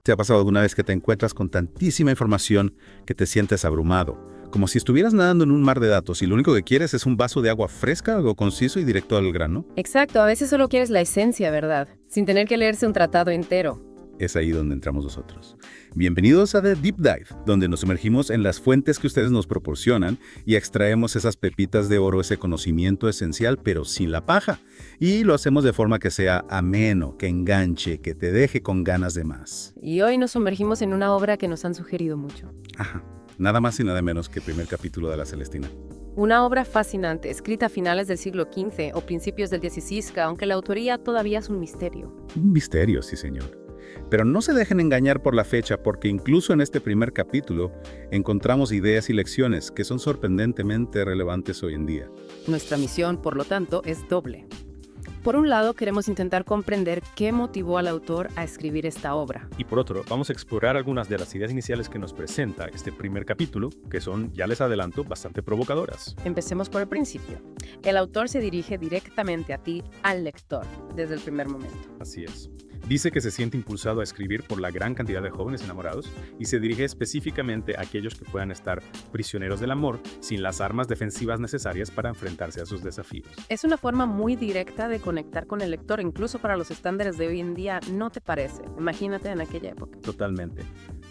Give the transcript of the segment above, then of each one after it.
¿Te ha pasado alguna vez que te encuentras con tantísima información que te sientes abrumado? Como si estuvieras nadando en un mar de datos y lo único que quieres es un vaso de agua fresca, algo conciso y directo al grano. Exacto, a veces solo quieres la esencia, ¿verdad? Sin tener que leerse un tratado entero. Es ahí donde entramos nosotros. Bienvenidos a The Deep Dive, donde nos sumergimos en las fuentes que ustedes nos proporcionan y extraemos esas pepitas de oro, ese conocimiento esencial, pero sin la paja. Y lo hacemos de forma que sea ameno, que enganche, que te deje con ganas de más. Y hoy nos sumergimos en una obra que nos han sugerido mucho. Ajá, nada más y nada menos que el primer capítulo de La Celestina. Una obra fascinante, escrita a finales del siglo XV o principios del XVI, aunque la autoría todavía es un misterio. Un misterio, sí señor. Pero no se dejen engañar por la fecha, porque incluso en este primer capítulo encontramos ideas y lecciones que son sorprendentemente relevantes hoy en día. Nuestra misión, por lo tanto, es doble. Por un lado, queremos intentar comprender qué motivó al autor a escribir esta obra. Y por otro, vamos a explorar algunas de las ideas iniciales que nos presenta este primer capítulo, que son, ya les adelanto, bastante provocadoras. Empecemos por el principio. El autor se dirige directamente a ti, al lector, desde el primer momento. Así es. Dice que se siente impulsado a escribir por la gran cantidad de jóvenes enamorados y se dirige específicamente a aquellos que puedan estar prisioneros del amor sin las armas defensivas necesarias para enfrentarse a sus desafíos. Es una forma muy directa de conectar con el lector, incluso para los estándares de hoy en día, ¿no te parece? Imagínate en aquella época. Totalmente.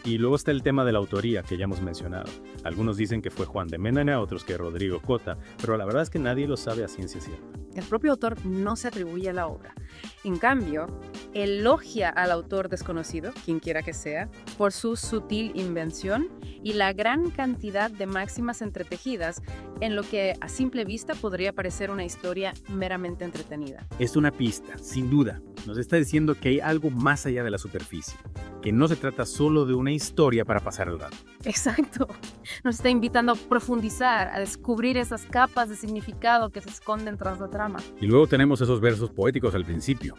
Y luego está el tema de la autoría que ya hemos mencionado. Algunos dicen que fue Juan de Ménana, otros que Rodrigo Cota, pero la verdad es que nadie lo sabe a ciencia cierta. El propio autor no se atribuye a la obra. En cambio, elogia al autor desconocido, quien quiera que sea, por su sutil invención y la gran cantidad de máximas entretejidas en lo que a simple vista podría parecer una historia meramente entretenida. Es una pista, sin duda. Nos está diciendo que hay algo más allá de la superficie, que no se trata solo de una historia para pasar el rato. Exacto. Nos está invitando a profundizar, a descubrir esas capas de significado que se esconden tras la trama. Y luego tenemos esos versos poéticos al principio.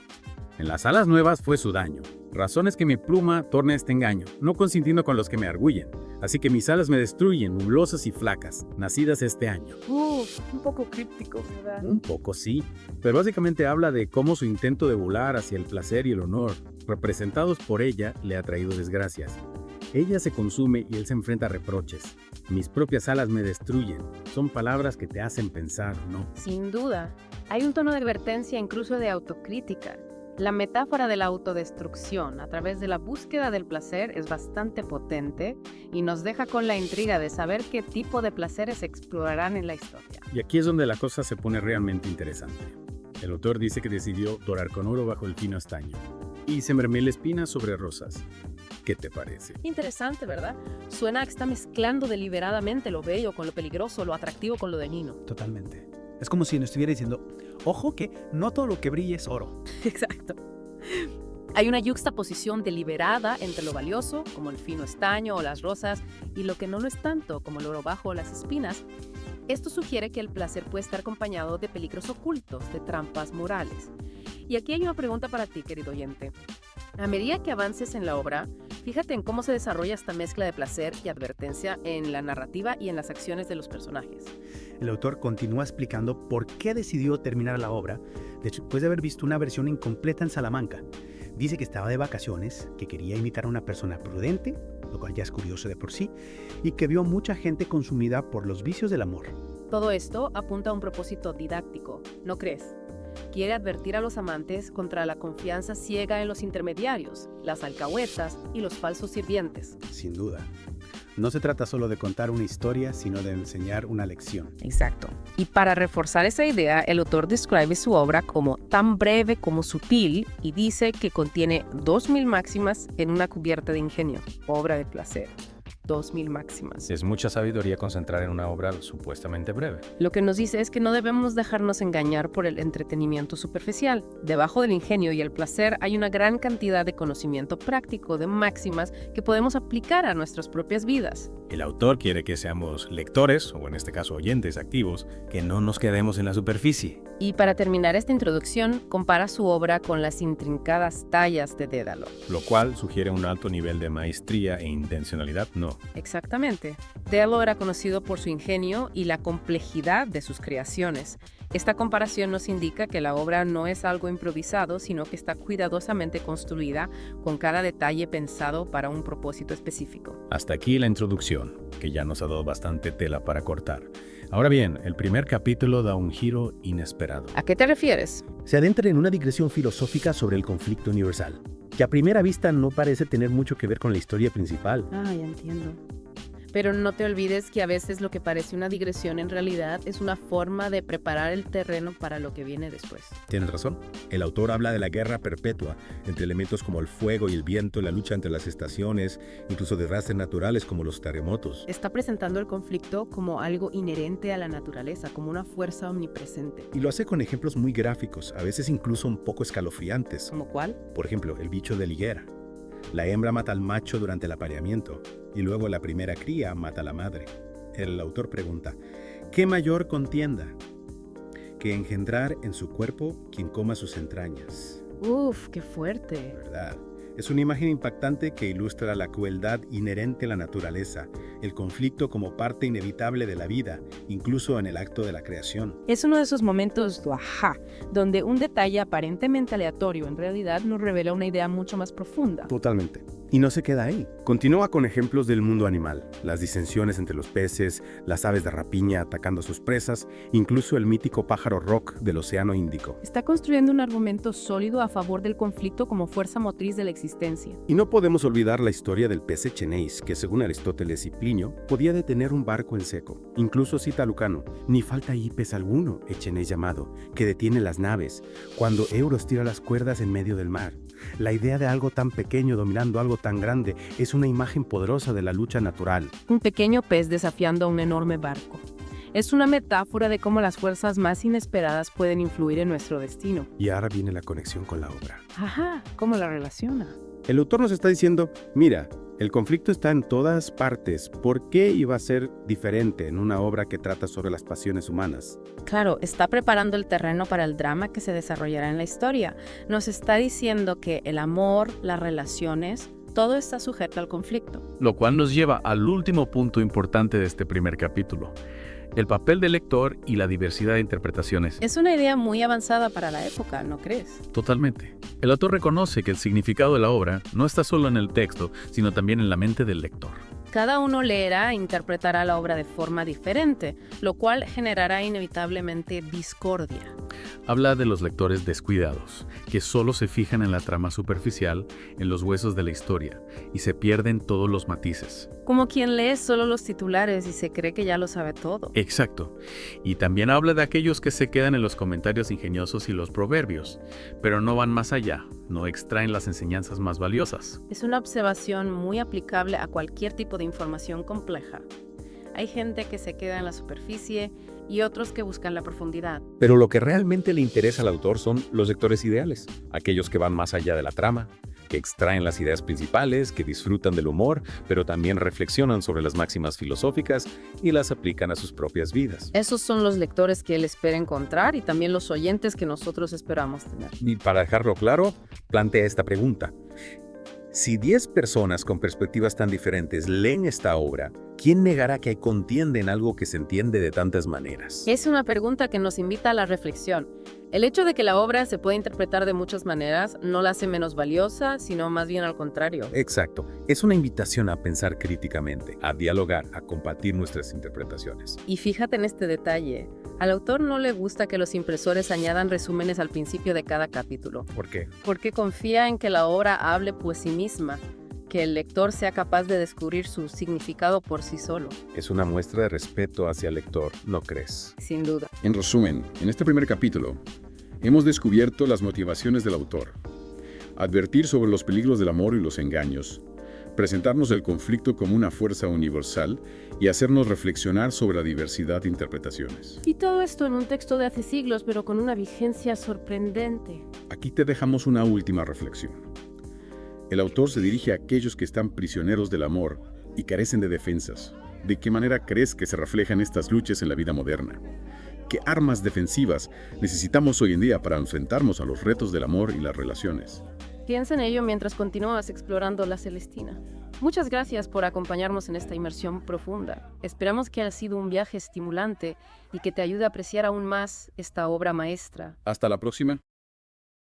En las alas nuevas fue su daño. Razones que mi pluma torne este engaño, no consintiendo con los que me arguyen. Así que mis alas me destruyen, nublosas y flacas, nacidas este año. Un poco críptico, ¿verdad? Un poco sí, pero básicamente habla de cómo su intento de volar hacia el placer y el honor, representados por ella, le ha traído desgracias. Ella se consume y él se enfrenta a reproches. Mis propias alas me destruyen. Son palabras que te hacen pensar, ¿no? Sin duda. Hay un tono de advertencia, incluso de autocrítica. La metáfora de la autodestrucción a través de la búsqueda del placer es bastante potente y nos deja con la intriga de saber qué tipo de placeres se explorarán en la historia. Y aquí es donde la cosa se pone realmente interesante. El autor dice que decidió dorar con oro bajo el fino estaño y sembrarme espinas sobre rosas. ¿Qué te parece? Interesante, ¿verdad? Suena a que está mezclando deliberadamente lo bello con lo peligroso, lo atractivo con lo dañino. Totalmente. Es como si nos estuviera diciendo, ojo que no todo lo que brilla es oro. Exacto. Hay una yuxtaposición deliberada entre lo valioso, como el fino estaño o las rosas, y lo que no lo es tanto, como el oro bajo o las espinas. Esto sugiere que el placer puede estar acompañado de peligros ocultos, de trampas morales. Y aquí hay una pregunta para ti, querido oyente. A medida que avances en la obra, fíjate en cómo se desarrolla esta mezcla de placer y advertencia en la narrativa y en las acciones de los personajes. El autor continúa explicando por qué decidió terminar la obra después de haber visto una versión incompleta en Salamanca. Dice que estaba de vacaciones, que quería imitar a una persona prudente, lo cual ya es curioso de por sí, y que vio mucha gente consumida por los vicios del amor. Todo esto apunta a un propósito didáctico, ¿no crees? Quiere advertir a los amantes contra la confianza ciega en los intermediarios, las alcahuetas y los falsos sirvientes. Sin duda. No se trata solo de contar una historia, sino de enseñar una lección. Exacto. Y para reforzar esa idea, el autor describe su obra como tan breve como sutil y dice que contiene 2000 máximas en una cubierta de ingenio, obra de placer. 2000 máximas. Es mucha sabiduría concentrar en una obra supuestamente breve. Lo que nos dice es que no debemos dejarnos engañar por el entretenimiento superficial. Debajo del ingenio y el placer hay una gran cantidad de conocimiento práctico, de máximas que podemos aplicar a nuestras propias vidas. El autor quiere que seamos lectores, o en este caso oyentes activos, que no nos quedemos en la superficie. Y para terminar esta introducción, compara su obra con las intrincadas tallas de Dédalo. Lo cual sugiere un alto nivel de maestría e intencionalidad, no. Exactamente. Dello era conocido por su ingenio y la complejidad de sus creaciones. Esta comparación nos indica que la obra no es algo improvisado, sino que está cuidadosamente construida, con cada detalle pensado para un propósito específico. Hasta aquí la introducción, que ya nos ha dado bastante tela para cortar. Ahora bien, el primer capítulo da un giro inesperado. ¿A qué te refieres? Se adentra en una digresión filosófica sobre el conflicto universal, que a primera vista no parece tener mucho que ver con la historia principal. Ah, ya entiendo. Pero no te olvides que a veces lo que parece una digresión en realidad es una forma de preparar el terreno para lo que viene después. Tienes razón. El autor habla de la guerra perpetua entre elementos como el fuego y el viento, la lucha entre las estaciones, incluso desastres naturales como los terremotos. Está presentando el conflicto como algo inherente a la naturaleza, como una fuerza omnipresente. Y lo hace con ejemplos muy gráficos, a veces incluso un poco escalofriantes. ¿Como cuál? Por ejemplo, el bicho de la higuera. La hembra mata al macho durante el apareamiento y luego la primera cría mata a la madre. El autor pregunta, ¿qué mayor contienda que engendrar en su cuerpo quien coma sus entrañas? Uf, qué fuerte. ¿Verdad? Es una imagen impactante que ilustra la crueldad inherente a la naturaleza, el conflicto como parte inevitable de la vida, incluso en el acto de la creación. Es uno de esos momentos ¡ajá!, donde un detalle aparentemente aleatorio en realidad nos revela una idea mucho más profunda. Totalmente. Y no se queda ahí. Continúa con ejemplos del mundo animal, las disensiones entre los peces, las aves de rapiña atacando a sus presas, incluso el mítico pájaro rock del Océano Índico. Está construyendo un argumento sólido a favor del conflicto como fuerza motriz de la existencia. Y no podemos olvidar la historia del pez Echeneis, que según Aristóteles y Plinio, podía detener un barco en seco. Incluso cita a Lucano, ni falta ahí pez alguno, Echeneis llamado, que detiene las naves, cuando Euros tira las cuerdas en medio del mar. La idea de algo tan pequeño dominando algo tan grande es una imagen poderosa de la lucha natural. Un pequeño pez desafiando a un enorme barco. Es una metáfora de cómo las fuerzas más inesperadas pueden influir en nuestro destino. Y ahora viene la conexión con la obra. Ajá, ¿cómo la relaciona? El autor nos está diciendo, mira, el conflicto está en todas partes. ¿Por qué iba a ser diferente en una obra que trata sobre las pasiones humanas? Claro, está preparando el terreno para el drama que se desarrollará en la historia. Nos está diciendo que el amor, las relaciones, todo está sujeto al conflicto. Lo cual nos lleva al último punto importante de este primer capítulo: el papel del lector y la diversidad de interpretaciones. Es una idea muy avanzada para la época, ¿no crees? Totalmente. El autor reconoce que el significado de la obra no está solo en el texto, sino también en la mente del lector. Cada uno leerá e interpretará la obra de forma diferente, lo cual generará inevitablemente discordia. Habla de los lectores descuidados, que solo se fijan en la trama superficial, en los huesos de la historia, y se pierden todos los matices. Como quien lee solo los titulares y se cree que ya lo sabe todo. Exacto. Y también habla de aquellos que se quedan en los comentarios ingeniosos y los proverbios, pero no van más allá, no extraen las enseñanzas más valiosas. Es una observación muy aplicable a cualquier tipo de información compleja. Hay gente que se queda en la superficie y otros que buscan la profundidad. Pero lo que realmente le interesa al autor son los lectores ideales, aquellos que van más allá de la trama, que extraen las ideas principales, que disfrutan del humor, pero también reflexionan sobre las máximas filosóficas y las aplican a sus propias vidas. Esos son los lectores que él espera encontrar y también los oyentes que nosotros esperamos tener. Y para dejarlo claro, plantea esta pregunta. Si 10 personas con perspectivas tan diferentes leen esta obra, ¿quién negará que contiende en algo que se entiende de tantas maneras? Es una pregunta que nos invita a la reflexión. El hecho de que la obra se pueda interpretar de muchas maneras no la hace menos valiosa, sino más bien al contrario. Exacto. Es una invitación a pensar críticamente, a dialogar, a compartir nuestras interpretaciones. Y fíjate en este detalle. Al autor no le gusta que los impresores añadan resúmenes al principio de cada capítulo. ¿Por qué? Porque confía en que la obra hable por sí misma, que el lector sea capaz de descubrir su significado por sí solo. Es una muestra de respeto hacia el lector, ¿no crees? Sin duda. En resumen, en este primer capítulo, hemos descubierto las motivaciones del autor, advertir sobre los peligros del amor y los engaños, presentarnos el conflicto como una fuerza universal y hacernos reflexionar sobre la diversidad de interpretaciones. Y todo esto en un texto de hace siglos, pero con una vigencia sorprendente. Aquí te dejamos una última reflexión. El autor se dirige a aquellos que están prisioneros del amor y carecen de defensas. ¿De qué manera crees que se reflejan estas luchas en la vida moderna? ¿Qué armas defensivas necesitamos hoy en día para enfrentarnos a los retos del amor y las relaciones? Piensa en ello mientras continúas explorando la Celestina. Muchas gracias por acompañarnos en esta inmersión profunda. Esperamos que haya sido un viaje estimulante y que te ayude a apreciar aún más esta obra maestra. Hasta la próxima.